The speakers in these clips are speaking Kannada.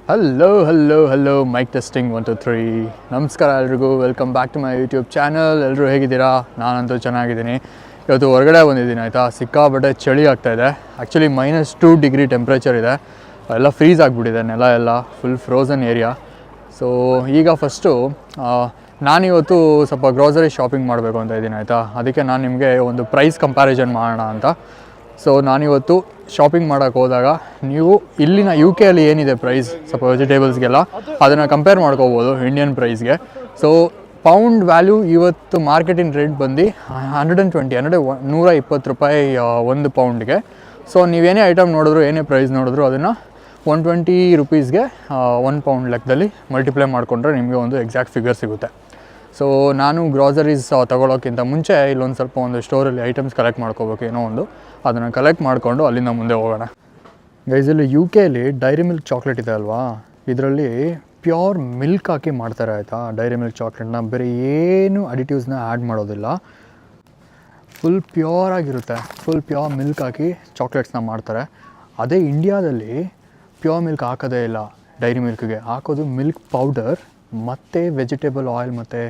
Hello mic testing 1 2 3. ನಮಸ್ಕಾರ ಎಲ್ರಿಗೂ, welcome back to my YouTube channel. ಎಲ್ಲರೂ ಹೇಗಿದ್ದೀರಾ? ನಾನಂತೂ ಚೆನ್ನಾಗಿದ್ದೀನಿ. ಇವತ್ತು ಹೊರಗಡೆ ಬಂದಿದ್ದೀನಿ ಆಯಿತಾ. ಸಿಕ್ಕಾಬಟ್ಟೆ ಚಳಿ ಆಗ್ತಾಯಿದೆ. ಆ್ಯಕ್ಚುಲಿ -2 ಡಿಗ್ರಿ ಟೆಂಪ್ರೇಚರ್ ಇದೆ. ಎಲ್ಲ ಫ್ರೀಸ್ ಆಗಿಬಿಟ್ಟಿದೆ, ನೆಲ ಎಲ್ಲ ಫುಲ್ ಫ್ರೋಝನ್ ಏರಿಯಾ. ಸೊ ಈಗ ಫಸ್ಟು ನಾನಿವತ್ತು ಸ್ವಲ್ಪ ಗ್ರೋಸರಿ ಶಾಪಿಂಗ್ ಮಾಡಬೇಕು ಅಂತ ಇದ್ದೀನಿ ಆಯಿತಾ. ಅದಕ್ಕೆ ನಾನು ನಿಮಗೆ ಒಂದು ಪ್ರೈಸ್ ಕಂಪ್ಯಾರಿಸನ್ ಮಾಡೋಣ ಅಂತ. ಸೊ ನಾನಿವತ್ತು ಶಾಪಿಂಗ್ ಮಾಡೋಕ್ಕೆ ಹೋದಾಗ ನೀವು ಇಲ್ಲಿನ UK ಅಲ್ಲಿ ಏನಿದೆ ಪ್ರೈಸ್ ಸ್ವಲ್ಪ ವೆಜಿಟೇಬಲ್ಸ್ಗೆಲ್ಲ ಅದನ್ನು ಕಂಪೇರ್ ಮಾಡ್ಕೋಬೋದು ಇಂಡಿಯನ್ ಪ್ರೈಸ್ಗೆ. ಸೊ ಪೌಂಡ್ ವ್ಯಾಲ್ಯೂ ಇವತ್ತು ಮಾರ್ಕೆಟಿನ ರೇಟ್ ಬಂದು 120 ಅಂದರೆ $120 ಒಂದು ಪೌಂಡ್ಗೆ. ಸೊ ನೀವೇನೇ ಐಟಮ್ ನೋಡಿದ್ರು, ಏನೇ ಪ್ರೈಸ್ ನೋಡಿದ್ರು ಅದನ್ನು 120 ರುಪೀಸ್ಗೆ 1 ಪೌಂಡ್ ಲೆಕ್ಕದಲ್ಲಿ ಮಲ್ಟಿಪ್ಲೈ ಮಾಡಿಕೊಂಡ್ರೆ ನಿಮಗೆ ಒಂದು ಎಕ್ಸಾಕ್ಟ್ ಫಿಗರ್ ಸಿಗುತ್ತೆ. ಸೊ ನಾನು ಗ್ರಾಸರೀಸ್ ತೊಗೊಳೋಕ್ಕಿಂತ ಮುಂಚೆ ಇಲ್ಲೊಂದು ಸ್ವಲ್ಪ ಒಂದು ಸ್ಟೋರಲ್ಲಿ ಐಟಮ್ಸ್ ಕಲೆಕ್ಟ್ ಮಾಡ್ಕೋಬೇಕು, ಏನೋ ಒಂದು ಅದನ್ನು ಕಲೆಕ್ಟ್ ಮಾಡಿಕೊಂಡು ಅಲ್ಲಿಂದ ಮುಂದೆ ಹೋಗೋಣ. ಗೈಸ್, ಇಲ್ಲಿ UK ಅಲ್ಲಿ ಡೈರಿ ಮಿಲ್ಕ್ ಚಾಕ್ಲೇಟ್ ಇದೆ ಅಲ್ವಾ, ಇದರಲ್ಲಿ ಪ್ಯೂರ್ ಮಿಲ್ಕ್ ಹಾಕಿ ಮಾಡ್ತಾರೆ ಆಯಿತಾ. ಡೈರಿ ಮಿಲ್ಕ್ ಚಾಕ್ಲೇಟ್ನ ಬೇರೆ ಏನು ಅಡಿಟಿವ್ಸ್ನ ಆ್ಯಡ್ ಮಾಡೋದಿಲ್ಲ, ಫುಲ್ ಪ್ಯೂರ್ ಆಗಿರುತ್ತೆ. ಫುಲ್ ಪ್ಯೂರ್ ಮಿಲ್ಕ್ ಹಾಕಿ ಚಾಕ್ಲೇಟ್ಸ್ನ ಮಾಡ್ತಾರೆ. ಅದೇ ಇಂಡಿಯಾದಲ್ಲಿ ಪ್ಯೂರ್ ಮಿಲ್ಕ್ ಹಾಕೋದೇ ಇಲ್ಲ, ಡೈರಿ ಮಿಲ್ಕ್ಗೆ ಹಾಕೋದು ಮಿಲ್ಕ್ ಪೌಡರ್ ಮತ್ತು ವೆಜಿಟೇಬಲ್ ಆಯಿಲ್ ಮತ್ತು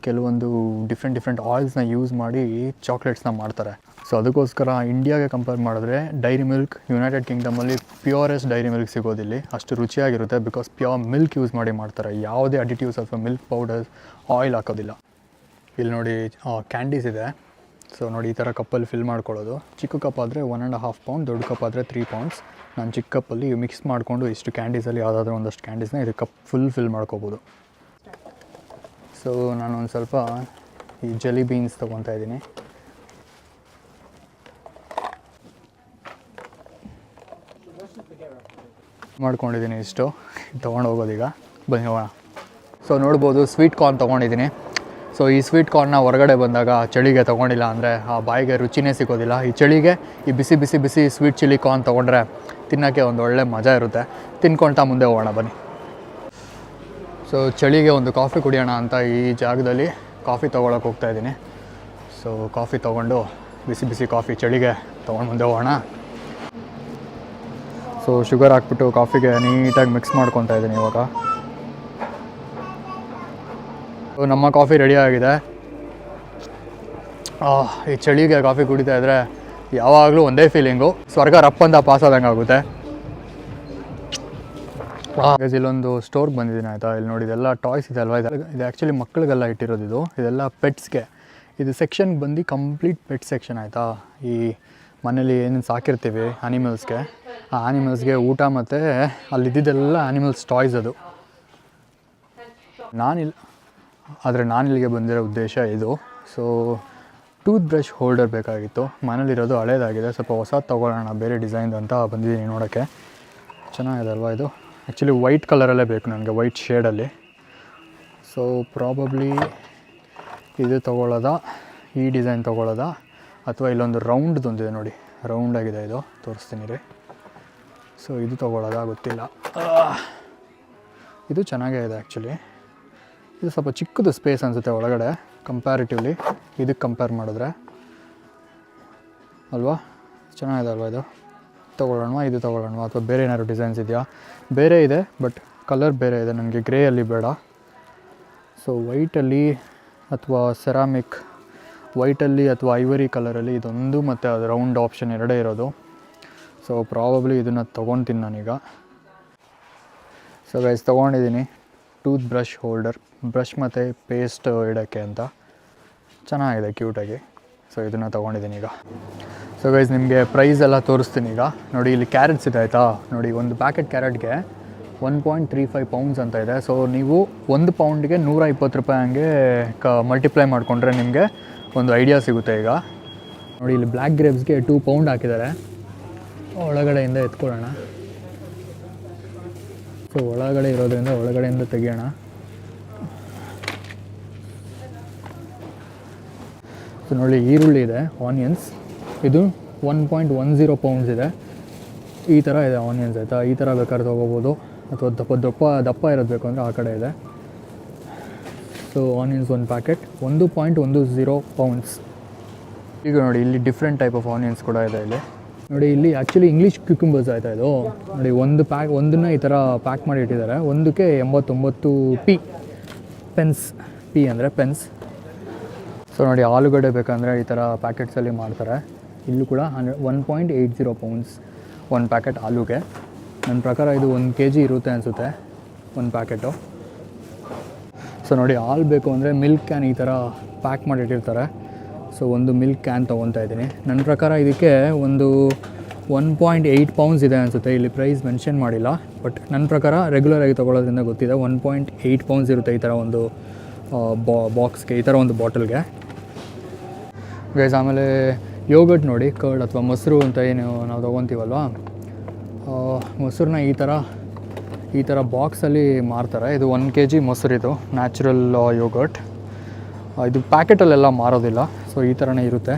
ಕೆಲವೊಂದು ಡಿಫ್ರೆಂಟ್ ಆಯಿಲ್ಸ್ನ ಯೂಸ್ ಮಾಡಿ ಚಾಕ್ಲೇಟ್ಸ್ನ ಮಾಡ್ತಾರೆ. ಸೊ ಅದಕ್ಕೋಸ್ಕರ ಇಂಡಿಯಾಗೆ ಕಂಪೇರ್ ಮಾಡಿದ್ರೆ ಡೈರಿ ಮಿಲ್ಕ್ ಯುನೈಟೆಡ್ ಕಿಂಗ್ಡಮಲ್ಲಿ ಪ್ಯೂರೆಸ್ಟ್ ಡೈರಿ ಮಿಲ್ಕ್ ಸಿಗೋದಿಲ್ಲಿ. ಅಷ್ಟು ರುಚಿಯಾಗಿರುತ್ತೆ, ಬಿಕಾಸ್ ಪ್ಯೂರ್ ಮಿಲ್ಕ್ ಯೂಸ್ ಮಾಡಿ ಮಾಡ್ತಾರೆ. ಯಾವುದೇ ಅಡಿಟಿವ್ಸ್ ಅಥವಾ ಮಿಲ್ಕ್ ಪೌಡರ್ಸ್ ಆಯಿಲ್ ಹಾಕೋದಿಲ್ಲ. ಇಲ್ಲಿ ನೋಡಿ ಕ್ಯಾಂಡೀಸ್ ಇದೆ. ಸೊ ನೋಡಿ, ಈ ಥರ ಕಪ್ಪಲ್ಲಿ ಫಿಲ್ ಮಾಡ್ಕೊಳ್ಳೋದು. ಚಿಕ್ಕ ಕಪ್ ಆದರೆ 1.5 ಪೌಂಡ್, ದೊಡ್ಡ ಕಪ್ ಆದರೆ 3 ಪೌಂಡ್ಸ್. ನಾನು ಚಿಕ್ಕ ಕಪ್ಪಲ್ಲಿ ಮಿಕ್ಸ್ ಮಾಡಿಕೊಂಡು ಇಷ್ಟು ಕ್ಯಾಂಡೀಸಲ್ಲಿ ಯಾವುದಾದ್ರೂ ಒಂದಷ್ಟು ಕ್ಯಾಂಡೀಸ್ನ ಇದು ಕಪ್ ಫುಲ್ ಫಿಲ್ ಮಾಡ್ಕೋಬೋದು. ಸೊ ನಾನು ಒಂದು ಸ್ವಲ್ಪ ಈ ಜೆಲಿ ಬೀನ್ಸ್ ತೊಗೊತಾ ಇದ್ದೀನಿ. ಮಾಡ್ಕೊಂಡಿದ್ದೀನಿ, ಇಷ್ಟು ತೊಗೊಂಡು ಹೋಗೋದೀಗ. ಬನ್ನಿ ಹೋಗೋಣ. ಸೊ ನೋಡ್ಬೋದು, ಸ್ವೀಟ್ ಕಾರ್ನ್ ತೊಗೊಂಡಿದ್ದೀನಿ. ಸೊ ಈ ಸ್ವೀಟ್ ಕಾರ್ನ್ನ ಹೊರಗಡೆ ಬಂದಾಗ ಚಳಿಗೆ ತೊಗೊಂಡಿಲ್ಲ ಅಂದರೆ ಆ ಬಾಯಿಗೆ ರುಚಿನೇ ಸಿಗೋದಿಲ್ಲ. ಈ ಚಳಿಗೆ ಈ ಬಿಸಿ ಬಿಸಿ ಬಿಸಿ ಸ್ವೀಟ್ ಚಿಲ್ಲಿ ಕಾರ್ನ್ ತೊಗೊಂಡ್ರೆ ತಿನ್ನೋಕ್ಕೆ ಒಂದು ಒಳ್ಳೆ ಮಜಾ ಇರುತ್ತೆ. ತಿನ್ಕೊಳ್ತಾ ಮುಂದೆ ಹೋಗೋಣ ಬನ್ನಿ. ಸೊ ಚಳಿಗೆ ಒಂದು ಕಾಫಿ ಕುಡಿಯೋಣ ಅಂತ ಈ ಜಾಗದಲ್ಲಿ ಕಾಫಿ ತೊಗೊಳಕ್ಕೆ ಹೋಗ್ತಾಯಿದ್ದೀನಿ. ಸೊ ಕಾಫಿ ತೊಗೊಂಡು ಬಿಸಿ ಬಿಸಿ ಕಾಫಿ ಚಳಿಗೆ ತೊಗೊಂಡು ಮುಂದೆ ಹೋಗೋಣ. ಸೊ ಶುಗರ್ ಹಾಕ್ಬಿಟ್ಟು ಕಾಫಿಗೆ ನೀಟಾಗಿ ಮಿಕ್ಸ್ ಮಾಡ್ಕೊತಾ ಇದ್ದೀನಿ ಇವಾಗ. ಸೊ ನಮ್ಮ ಕಾಫಿ ರೆಡಿ ಆಗಿದೆ. ಈ ಚಳಿಗೆ ಕಾಫಿ ಕುಡಿತಾ ಇದ್ದರೆ ಯಾವಾಗಲೂ ಒಂದೇ ಫೀಲಿಂಗು, ಸ್ವರ್ಗ ರಪ್ಪಂತ ಪಾಸ್ ಆದಂಗೆ ಆಗುತ್ತೆ. ಇಲ್ಲೊಂದು ಸ್ಟೋರ್ಗೆ ಬಂದಿದ್ದೀನಿ ಆಯಿತಾ. ಇಲ್ಲಿ ನೋಡಿ, ಇದೆಲ್ಲ ಟಾಯ್ಸ್ ಇದೆ ಅಲ್ವಾ, ಇದು ಆ್ಯಕ್ಚುಲಿ ಮಕ್ಕಳಿಗೆಲ್ಲ ಇಟ್ಟಿರೋದು. ಇದೆಲ್ಲ ಪೆಟ್ಸ್ಗೆ. ಇದು ಸೆಕ್ಷನ್ ಬಂದು ಕಂಪ್ಲೀಟ್ ಪೆಟ್ ಸೆಕ್ಷನ್ ಆಯಿತಾ. ಈ ಮನೇಲಿ ಏನೇನು ಸಾಕಿರ್ತೀವಿ ಆ್ಯನಿಮಲ್ಸ್ಗೆ, ಆ ಆ್ಯನಿಮಲ್ಸ್ಗೆ ಊಟ ಮತ್ತು ಅಲ್ಲಿದ್ದೆಲ್ಲ ಆ್ಯನಿಮಲ್ಸ್ ಟಾಯ್ಸ್ ಅದು. ನಾನಿಲ್ಲಿಗೆ ಬಂದಿರೋ ಉದ್ದೇಶ ಇದು. ಸೊ ಟೂತ್ ಬ್ರಷ್ ಹೋಲ್ಡರ್ ಬೇಕಾಗಿತ್ತು. ಮನೇಲಿರೋದು ಹಳೇದಾಗಿದೆ, ಸ್ವಲ್ಪ ಹೊಸ ತೊಗೊಳ್ಳೋಣ ಬೇರೆ ಡಿಸೈನ್ದು ಅಂತ ಬಂದಿದ್ದೀನಿ ನೋಡೋಕ್ಕೆ. ಚೆನ್ನಾಗಿದೆ ಅಲ್ವಾ ಇದು. ಆ್ಯಕ್ಚುಲಿ ವೈಟ್ ಕಲರಲ್ಲೇ ಬೇಕು ನನಗೆ, ವೈಟ್ ಶೇಡಲ್ಲಿ. ಸೊ ಪ್ರಾಬಬ್ಲಿ ಇದು ತೊಗೊಳ್ಳೋದಾ, ಈ ಡಿಸೈನ್ ತೊಗೊಳ್ಳೋದಾ, ಅಥವಾ ಇಲ್ಲೊಂದು ರೌಂಡ್ದೊಂದಿದೆ ನೋಡಿ, ರೌಂಡಾಗಿದೆ ಇದು, ತೋರಿಸ್ತೀನಿ ರೀ. ಸೊ ಇದು ತೊಗೊಳ್ಳೋದಾ ಗೊತ್ತಿಲ್ಲ. ಇದು ಚೆನ್ನಾಗೇ ಇದೆ ಆ್ಯಕ್ಚುಲಿ. ಇದು ಸ್ವಲ್ಪ ಚಿಕ್ಕದು ಸ್ಪೇಸ್ ಅನಿಸುತ್ತೆ ಒಳಗಡೆ ಕಂಪ್ಯಾರಿಟಿವ್ಲಿ ಇದಕ್ಕೆ ಕಂಪೇರ್ ಮಾಡಿದ್ರೆ ಅಲ್ವಾ. ಚೆನ್ನಾಗಿದೆ ಅಲ್ವಾ ಇದು. ತೊಗೊಳ್ಳೋಣ, ಇದು ತೊಗೊಳ್ಳೋಣ ಅಥವಾ ಬೇರೆ ಏನಾದ್ರು ಡಿಸೈನ್ಸ್ ಇದೆಯಾ? ಬೇರೆ ಇದೆ, ಬಟ್ ಕಲರ್ ಬೇರೆ ಇದೆ ನನಗೆ, ಗ್ರೇಯಲ್ಲಿ ಬೇಡ. ಸೊ ವೈಟಲ್ಲಿ ಅಥವಾ ಸೆರಾಮಿಕ್ ವೈಟಲ್ಲಿ ಅಥವಾ ಐವರಿ ಕಲರಲ್ಲಿ ಇದೊಂದು ಮತ್ತು ಅದು ರೌಂಡ್ ಆಪ್ಷನ್ ಎರಡೇ ಇರೋದು. ಸೊ ಪ್ರಾಬಬ್ಲಿ ಇದನ್ನು ತೊಗೊಳ್ತೀನಿ ನಾನೀಗ. ಸೊ ಗೈಸ್, ತೊಗೊಂಡಿದ್ದೀನಿ ಟೂತ್ ಬ್ರಷ್ ಹೋಲ್ಡರ್, ಬ್ರಷ್ ಮತ್ತು ಪೇಸ್ಟ್ ಇಡೋಕ್ಕೆ ಅಂತ. ಚೆನ್ನಾಗಿದೆ ಕ್ಯೂಟಾಗಿ. ಸೊ ಇದನ್ನು ತೊಗೊಂಡಿದ್ದೀನಿ ಈಗ. ಸೊ ಗೈಸ್, ನಿಮಗೆ ಪ್ರೈಸ್ ಎಲ್ಲ ತೋರಿಸ್ತೀನಿ ಈಗ. ನೋಡಿ, ಇಲ್ಲಿ ಕ್ಯಾರೆಟ್ಸ್ ಇದೆ ಆಯಿತಾ. ನೋಡಿ, ಒಂದು ಪ್ಯಾಕೆಟ್ ಕ್ಯಾರೆಟ್ಗೆ 1.35 ಪೌಂಡ್ಸ್ ಅಂತ ಇದೆ. ಸೊ ನೀವು 1 ಪೌಂಡ್ಗೆ $120 ಹಂಗೆ ಮಲ್ಟಿಪ್ಲೈ ಮಾಡಿಕೊಂಡ್ರೆ ನಿಮಗೆ ಒಂದು ಐಡಿಯಾ ಸಿಗುತ್ತೆ ಈಗ. ನೋಡಿ, ಇಲ್ಲಿ ಬ್ಲ್ಯಾಕ್ ಗ್ರೇಪ್ಸ್ಗೆ 2 ಪೌಂಡ್ ಹಾಕಿದ್ದಾರೆ. ಒಳಗಡೆಯಿಂದ ಎತ್ಕೊಳ್ಳೋಣ. ಸೊ ಒಳಗಡೆ ಇರೋದ್ರಿಂದ ಒಳಗಡೆಯಿಂದ ತೆಗಿಯೋಣ. ಸೊ ನೋಡಿ, ಈರುಳ್ಳಿ ಇದೆ, ಆನಿಯನ್ಸ್. ಇದು 1.10 ಪೌಂಡ್ಸ್ ಇದೆ. ಈ ಥರ ಇದೆ ಆನಿಯನ್ಸ್ ಆಯಿತಾ. ಈ ಥರ ಬೇಕಾದ್ರೆ ತೊಗೋಬೋದು, ಅಥವಾ ದಪ್ಪ ಇರೋದು ಬೇಕು ಅಂದರೆ ಆ ಕಡೆ ಇದೆ. ಸೊ ಆನಿಯನ್ಸ್ ಒಂದು ಪ್ಯಾಕೆಟ್ 1.10 ಪೌಂಡ್ಸ್. ಈಗ ನೋಡಿ, ಇಲ್ಲಿ ಡಿಫ್ರೆಂಟ್ ಟೈಪ್ ಆಫ್ ಆನಿಯನ್ಸ್ ಕೂಡ ಇದೆ ಇಲ್ಲಿ. ನೋಡಿ ಇಲ್ಲಿ ಆ್ಯಕ್ಚುಲಿ ಇಂಗ್ಲೀಷ್ ಕ್ಯೂಕುಂಬರ್ಸ್ ಆಯಿತಾ ಇದು ನೋಡಿ ಒಂದನ್ನು ಈ ಥರ ಪ್ಯಾಕ್ ಮಾಡಿ ಇಟ್ಟಿದ್ದಾರೆ. ಒಂದಕ್ಕೆ 89 ಪೆನ್ಸ್, ಪಿ ಅಂದರೆ ಪೆನ್ಸ್. ಸೊ ನೋಡಿ ಆಲೂಗಡ್ಡೆ ಬೇಕಂದರೆ ಈ ಥರ ಪ್ಯಾಕೆಟ್ಸಲ್ಲಿ ಮಾಡ್ತಾರೆ. ಇಲ್ಲೂ ಕೂಡ 1.80 ಪೌಂಡ್ಸ್ ಒಂದು ಪ್ಯಾಕೆಟ್ ಆಲೂಗೆ. ನನ್ನ ಪ್ರಕಾರ ಇದು 1 kg ಇರುತ್ತೆ ಅನಿಸುತ್ತೆ ಒಂದು ಪ್ಯಾಕೆಟು. ಸೊ ನೋಡಿ ಹಾಲು ಬೇಕು ಅಂದರೆ ಮಿಲ್ಕ್ ಕ್ಯಾನ್ ಈ ಥರ ಪ್ಯಾಕ್ ಮಾಡಿಟ್ಟಿರ್ತಾರೆ. ಸೊ ಒಂದು ಮಿಲ್ಕ್ ಕ್ಯಾನ್ ತೊಗೊತಾ ಇದ್ದೀನಿ. ನನ್ನ ಪ್ರಕಾರ ಇದಕ್ಕೆ ಒಂದು 1.8 ಪೌಂಡ್ಸ್ ಇದೆ ಅನಿಸುತ್ತೆ. ಇಲ್ಲಿ ಪ್ರೈಸ್ ಮೆನ್ಷನ್ ಮಾಡಿಲ್ಲ, ಬಟ್ ನನ್ನ ಪ್ರಕಾರ ರೆಗ್ಯುಲರಾಗಿ ತೊಗೊಳ್ಳೋದ್ರಿಂದ ಗೊತ್ತಿದೆ 1.8 ಪೌಂಡ್ಸ್ ಇರುತ್ತೆ ಈ ಥರ ಒಂದು ಬಾಕ್ಸ್ಗೆ, ಈ ಥರ ಒಂದು ಬಾಟಲ್ಗೆ ಗೈಸ್. ಆಮೇಲೆ ಯೋಗರ್ಟ್ ನೋಡಿ, ಕರ್ಡ್ ಅಥವಾ ಮೊಸರು ಅಂತ ಏನು ನಾವು ತೊಗೊತೀವಲ್ವ, ಮೊಸರನ್ನ ಈ ಥರ ಬಾಕ್ಸಲ್ಲಿ ಮಾರ್ತಾರೆ. ಇದು 1 kg ಮೊಸರಿದು ನ್ಯಾಚುರಲ್ ಯೋಗರ್ಟ್. ಇದು ಪ್ಯಾಕೆಟಲ್ಲೆಲ್ಲ ಮಾರೋದಿಲ್ಲ. ಸೊ ಈ ಥರನೇ ಇರುತ್ತೆ.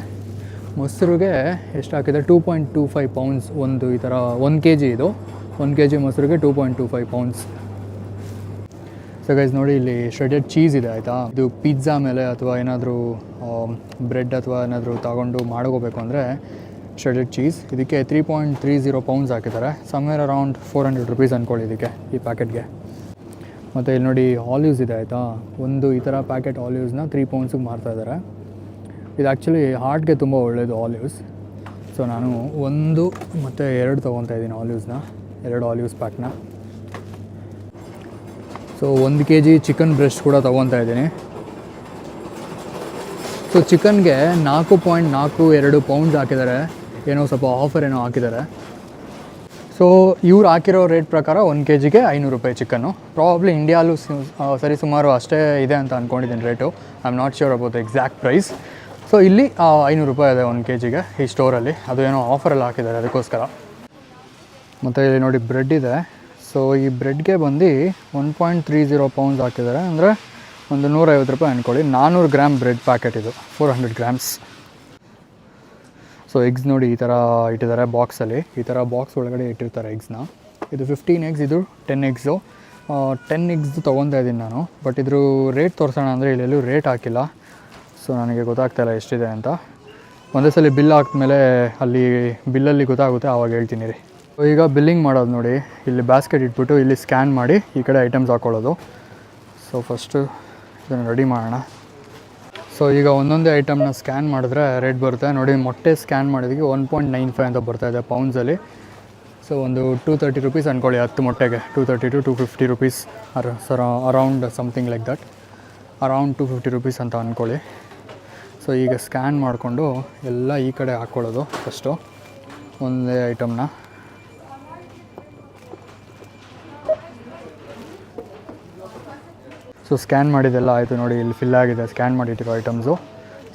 ಮೊಸರಿಗೆ ಎಷ್ಟು ಹಾಕಿದೆ 2.25 ಪೌಂಡ್ಸ್ ಒಂದು ಈ ಥರ 1 kg ಇದು 1 kg ಮೊಸರಿಗೆ 2.25 ಪೌಂಡ್ಸ್. ಸೊ ಗೈಸ್ ನೋಡಿ ಇಲ್ಲಿ ಶ್ರೆಡೆಡ್ ಚೀಸ್ ಇದೆ ಆಯಿತಾ. ಇದು ಪಿಜ್ಜಾ ಮೇಲೆ ಅಥವಾ ಏನಾದರೂ ಬ್ರೆಡ್ ಅಥವಾ ಏನಾದರೂ ತಗೊಂಡು ಮಾಡ್ಕೋಬೇಕು ಅಂದರೆ ಶ್ರೆಡೆಡ್ ಚೀಸ್. ಇದಕ್ಕೆ 3.30 ಪೌಂಡ್ಸ್ ಹಾಕಿದ್ದಾರೆ. ಸಮ್ವೇರ್ ಅರೌಂಡ್ 400 ರುಪೀಸ್ ಅಂದ್ಕೊಳ್ಳಿ ಇದಕ್ಕೆ, ಈ ಪ್ಯಾಕೆಟ್ಗೆ. ಮತ್ತು ಇಲ್ಲಿ ನೋಡಿ ಆಲಿವ್ಸ್ ಇದೆ ಆಯಿತಾ. ಒಂದು ಈ ಥರ ಪ್ಯಾಕೆಟ್ ಆಲಿವ್ಸ್ನ 3 ಪೌಂಡ್ಸಿಗೆ ಮಾರ್ತಾಯಿದ್ದಾರೆ. ಇದು ಆ್ಯಕ್ಚುಲಿ ಹಾರ್ಟ್ಗೆ ತುಂಬ ಒಳ್ಳೆಯದು ಆಲಿವ್ಸ್. ಸೊ ನಾನು 1 ಮತ್ತು 2 ತೊಗೊತಾ ಇದ್ದೀನಿ ಆಲಿವ್ಸ್ನ, 2 ಆಲಿವ್ಸ್ ಪ್ಯಾಕ್ನ. ಸೊ 1 kg ಚಿಕನ್ ಬ್ರೆಸ್ಟ್ ಕೂಡ ತೊಗೊತಾ ಇದ್ದೀನಿ. ಸೊ ಚಿಕನ್ಗೆ 4.42 ಪೌಂಡ್ಸ್ ಹಾಕಿದ್ದಾರೆ. ಏನೋ ಸ್ವಲ್ಪ ಆಫರ್ ಏನೋ ಹಾಕಿದ್ದಾರೆ. ಸೊ ಇವ್ರು ಹಾಕಿರೋ ರೇಟ್ ಪ್ರಕಾರ 1 kgಗೆ 500 ರೂಪಾಯಿ ಚಿಕನ್ನು. ಪ್ರಾಬ್ಲಿ ಇಂಡಿಯಾಲೂ ಸರಿ ಸುಮಾರು ಅಷ್ಟೇ ಇದೆ ಅಂತ ಅಂದ್ಕೊಂಡಿದ್ದೀನಿ rate. I am not sure about the exact price. So ಇಲ್ಲಿ 500 ರೂಪಾಯಿ ಇದೆ 1 kgಗೆ ಈ ಸ್ಟೋರಲ್ಲಿ. ಅದು ಏನೋ ಆಫರೆಲ್ಲ ಹಾಕಿದ್ದಾರೆ ಅದಕ್ಕೋಸ್ಕರ. ಮತ್ತು ಇಲ್ಲಿ ನೋಡಿ ಬ್ರೆಡ್ ಇದೆ. ಸೊ ಈ ಬ್ರೆಡ್ಗೆ ಬಂದು 1.30 ಪೌಂಡ್ಸ್ ಹಾಕಿದ್ದಾರೆ. ಅಂದರೆ ಒಂದು 150 ರೂಪಾಯಿ ಅಂದ್ಕೊಳ್ಳಿ. 400 ಗ್ರಾಮ್ ಬ್ರೆಡ್ ಪ್ಯಾಕೆಟ್ ಇದು, 400 ಗ್ರಾಮ್ಸ್. ಸೊ ಎಗ್ಸ್ ನೋಡಿ ಈ ಥರ ಇಟ್ಟಿದ್ದಾರೆ ಬಾಕ್ಸಲ್ಲಿ. ಈ ಥರ ಬಾಕ್ಸ್ ಒಳಗಡೆ ಇಟ್ಟಿರ್ತಾರೆ ಎಗ್ಸ್ನ. ಇದು 15 ಎಗ್ಸ್, ಇದು 10 ಎಗ್ಸು. 10 ಎಗ್ಸ್ದು ತೊಗೊತಾ ಇದ್ದೀನಿ ನಾನು. ಬಟ್ ಇದ್ರ ರೇಟ್ ತೋರಿಸೋಣ ಅಂದರೆ ಇಲ್ಲೆಲ್ಲೂ ರೇಟ್ ಹಾಕಿಲ್ಲ. ಸೊ ನನಗೆ ಗೊತ್ತಾಗ್ತಾಯಿಲ್ಲ ಎಷ್ಟಿದೆ ಅಂತ. ಒಂದೇ ಸಲ ಬಿಲ್ ಹಾಕಿದ್ಮೇಲೆ ಅಲ್ಲಿ ಬಿಲ್ಲಲ್ಲಿ ಗೊತ್ತಾಗುತ್ತೆ, ಆವಾಗ ಹೇಳ್ತೀನಿ ರೀ. ಸೊ ಈಗ ಬಿಲ್ಲಿಂಗ್ ಮಾಡೋದು ನೋಡಿ. ಇಲ್ಲಿ ಬ್ಯಾಸ್ಕೆಟ್ ಇಟ್ಬಿಟ್ಟು ಇಲ್ಲಿ ಸ್ಕ್ಯಾನ್ ಮಾಡಿ ಈ ಕಡೆ ಐಟಮ್ಸ್ ಹಾಕ್ಕೊಳ್ಳೋದು. ಸೊ ಫಸ್ಟು ಇದನ್ನು ರೆಡಿ ಮಾಡೋಣ. ಸೊ ಈಗ ಒಂದೊಂದೇ ಐಟಮ್ನ ಸ್ಕ್ಯಾನ್ ಮಾಡಿದ್ರೆ ರೇಟ್ ಬರುತ್ತೆ ನೋಡಿ. ಮೊಟ್ಟೆ ಸ್ಕ್ಯಾನ್ ಮಾಡಿದಕ್ಕೆ 1.95 ಅಂತ ಬರ್ತಾಯಿದೆ ಪೌಂಡ್ಸಲ್ಲಿ. ಸೊ ಒಂದು 230 ರುಪೀಸ್ ಅಂದ್ಕೊಳ್ಳಿ 10 ಮೊಟ್ಟೆಗೆ. 230 to 250 rupees around something like that. Around 250 rupees ಅಂತ ಅಂದ್ಕೊಳ್ಳಿ. ಸೊ ಈಗ ಸ್ಕ್ಯಾನ್ ಮಾಡಿಕೊಂಡು ಎಲ್ಲ ಈ ಕಡೆ ಹಾಕ್ಕೊಳ್ಳೋದು ಫಸ್ಟು ಒಂದೇ ಐಟಮ್ನ. ಸೊ ಸ್ಕ್ಯಾನ್ ಮಾಡಿದ್ದೆಲ್ಲ ಆಯಿತು ನೋಡಿ. ಇಲ್ಲಿ ಫಿಲ್ ಆಗಿದೆ ಸ್ಕ್ಯಾನ್ ಮಾಡಿಟ್ಟಿರೋ ಐಟಮ್ಸು.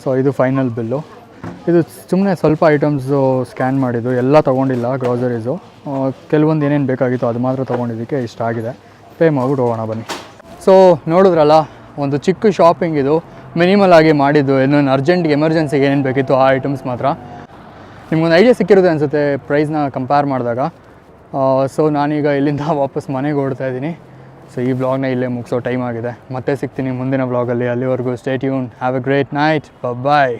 ಸೊ ಇದು ಫೈನಲ್ ಬಿಲ್ಲು. ಇದು ಸುಮ್ಮನೆ ಸ್ವಲ್ಪ ಐಟಮ್ಸು ಸ್ಕ್ಯಾನ್ ಮಾಡಿದ್ದು, ಎಲ್ಲ ತೊಗೊಂಡಿಲ್ಲ ಗ್ರೋಸರೀಸು. ಕೆಲವೊಂದು ಏನೇನು ಬೇಕಾಗಿತ್ತು ಅದು ಮಾತ್ರ ತೊಗೊಂಡಿದ್ದಕ್ಕೆ ಇಷ್ಟ ಆಗಿದೆ. ಪೇ ಮಾಡ್ಬಿಟ್ಟು ಹೋಗೋಣ ಬನ್ನಿ. ಸೊ ನೋಡಿದ್ರಲ್ಲ, ಒಂದು ಚಿಕ್ಕ ಶಾಪಿಂಗ್ ಇದು. ಮಿನಿಮಲ್ ಆಗಿ ಮಾಡಿದ್ದು. ಇನ್ನೊಂದು ಅರ್ಜೆಂಟ್ಗೆ ಎಮರ್ಜೆನ್ಸಿಗೆ ಏನೇನು ಬೇಕಿತ್ತು ಆ ಐಟಮ್ಸ್ ಮಾತ್ರ. ನಿಮ್ಗೊಂದು ಐಡಿಯಾ ಸಿಕ್ಕಿರುತ್ತೆ ಅನಿಸುತ್ತೆ ಪ್ರೈಸ್ನ ಕಂಪೇರ್ ಮಾಡಿದಾಗ. ಸೊ ನಾನೀಗ ಇಲ್ಲಿಂದ ವಾಪಸ್ ಮನೆಗೆ ಓಡ್ತಾ ಇದ್ದೀನಿ. ಸೊ ಈ ವ್ಲಾಗ್ನ ಇಲ್ಲೇ ಮುಗಿಸೋ ಟೈಮ್ ಆಗಿದೆ. ಮತ್ತೆ ಸಿಗ್ತೀನಿ ಮುಂದಿನ ವ್ಲಾಗಲ್ಲಿ. ಅಲ್ಲಿವರೆಗೂ stay tune. Have a great night. Bye.